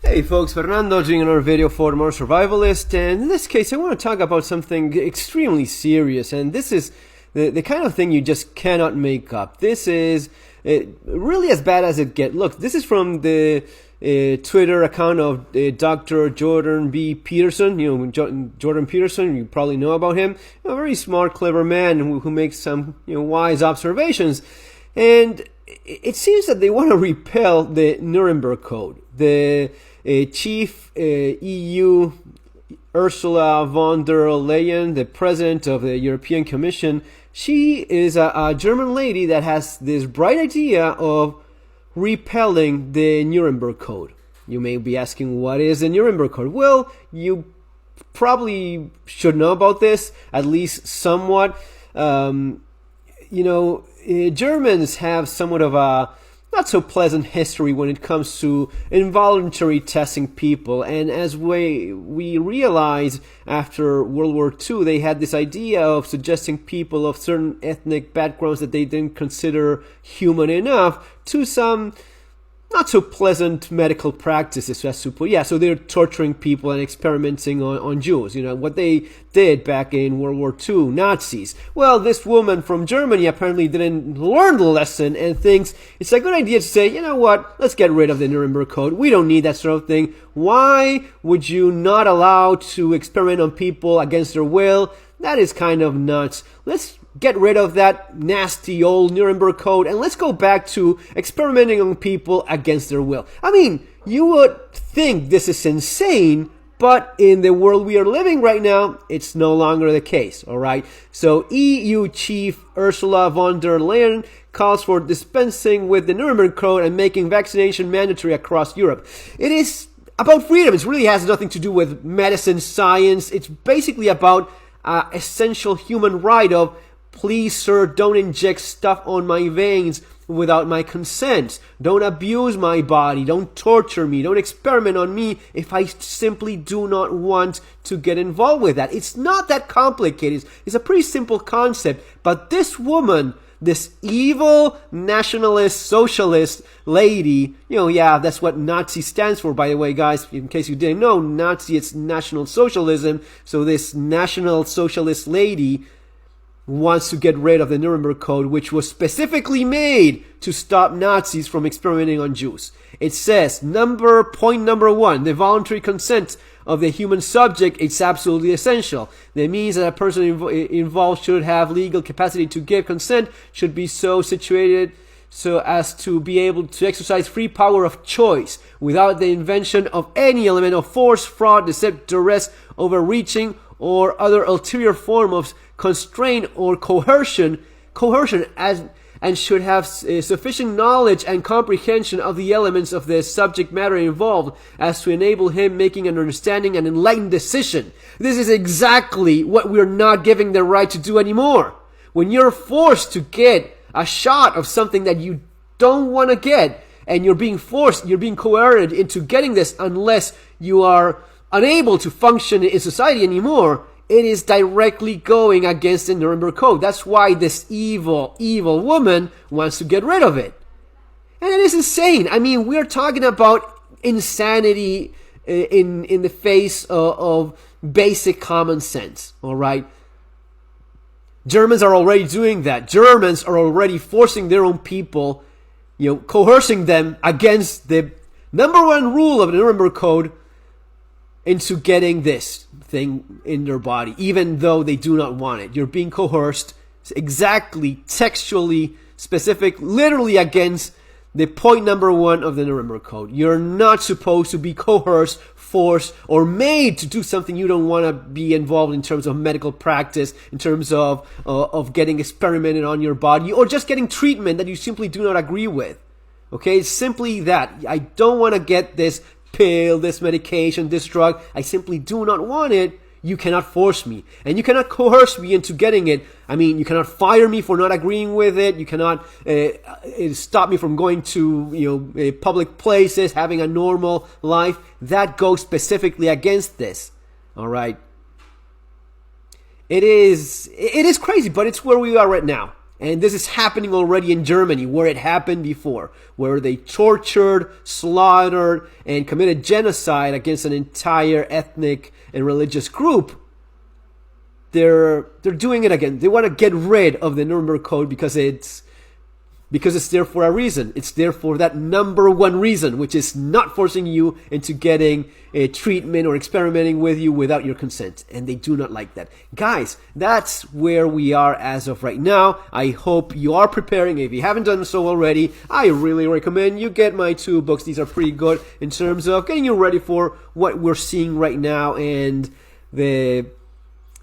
Hey folks, Fernando doing another video for More Survivalist, and in this case I want to talk about something extremely serious, and this is the kind of thing you just cannot make up. This is really as bad as it gets. Look, this is from the Twitter account of Dr. Jordan B. Peterson. Jordan Peterson, you probably know about him. A very smart, clever man who makes some wise observations. And it seems that they want to repeal the Nuremberg Code. The chief EU Ursula von der Leyen, the president of the European Commission, she is a German lady that has this bright idea of repelling the Nuremberg Code. You may be asking, what is the Nuremberg Code? Well, you probably should know about this, at least somewhat. Germans have somewhat of a not so pleasant history when it comes to involuntary testing people, and as we realize after World War II, they had this idea of suggesting people of certain ethnic backgrounds that they didn't consider human enough to some not so pleasant medical practices. So they're torturing people and experimenting on Jews. What they did back in World War II, Nazis. Well, this woman from Germany apparently didn't learn the lesson and thinks it's a good idea to say, you know what, let's get rid of the Nuremberg Code. We don't need that sort of thing. Why would you not allow to experiment on people against their will? That is kind of nuts. Let's get rid of that nasty old Nuremberg Code and let's go back to experimenting on people against their will. I mean, you would think this is insane, but in the world we are living right now, it's no longer the case, alright? So EU Chief Ursula von der Leyen calls for dispensing with the Nuremberg Code and making vaccination mandatory across Europe. It is about freedom. It really has nothing to do with medicine, science. It's basically about essential human right of, please, sir, don't inject stuff on my veins without my consent. Don't abuse my body. Don't torture me. Don't experiment on me if I simply do not want to get involved with that. It's not that complicated. It's a pretty simple concept. But this woman, this evil nationalist socialist lady, that's what Nazi stands for, by the way, guys, in case you didn't know. Nazi, it's National Socialism. So this National Socialist lady wants to get rid of the Nuremberg Code, which was specifically made to stop Nazis from experimenting on Jews. It says, point number one, the voluntary consent of the human subject is absolutely essential. That means that a person involved should have legal capacity to give consent, should be so situated so as to be able to exercise free power of choice without the invention of any element of force, fraud, deception, duress, overreaching, or other ulterior form of constraint or coercion and should have sufficient knowledge and comprehension of the elements of the subject matter involved as to enable him making an understanding and enlightened decision. This is exactly what we're not giving the right to do anymore. When you're forced to get a shot of something that you don't want to get, and you're being coerced into getting this unless you are unable to function in society anymore, it is directly going against the Nuremberg Code. That's why this evil woman wants to get rid of it. And it is insane. I mean, we're talking about insanity in the face of basic common sense, all right? Germans are already doing that. Germans are already forcing their own people, coercing them against the number one rule of the Nuremberg Code into getting this thing in their body, even though they do not want it. You're being coerced, exactly, textually, specific, literally against the point number one of the Nuremberg Code. You're not supposed to be coerced, forced, or made to do something you don't want to be involved in terms of medical practice, in terms of getting experimented on your body, or just getting treatment that you simply do not agree with. Okay, it's simply that. I don't want to get this pill, this medication, this drug. I simply do not want it. You cannot force me, and you cannot coerce me into getting it. I mean, you cannot fire me for not agreeing with it. You cannot stop me from going to public places, having a normal life. That goes specifically against this. All right. It is crazy, but it's where we are right now. And this is happening already in Germany, where it happened before, where they tortured, slaughtered, and committed genocide against an entire ethnic and religious group. They're doing it again. They want to get rid of the Nuremberg Code because it's there for a reason. It's there for that number one reason, which is not forcing you into getting a treatment or experimenting with you without your consent. And they do not like that. Guys, that's where we are as of right now. I hope you are preparing. If you haven't done so already, I really recommend you get my 2 books. These are pretty good in terms of getting you ready for what we're seeing right now and the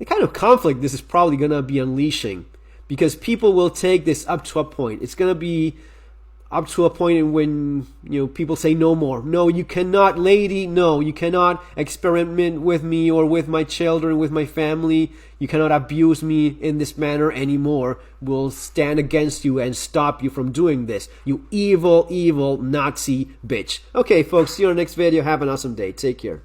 kind of conflict this is probably going to be unleashing. Because people will take this up to a point. It's going to be up to a point when, people say no more. No, you cannot, lady. No, you cannot experiment with me or with my children, with my family. You cannot abuse me in this manner anymore. We'll stand against you and stop you from doing this. You evil, evil Nazi bitch. Okay, folks, see you on the next video. Have an awesome day. Take care.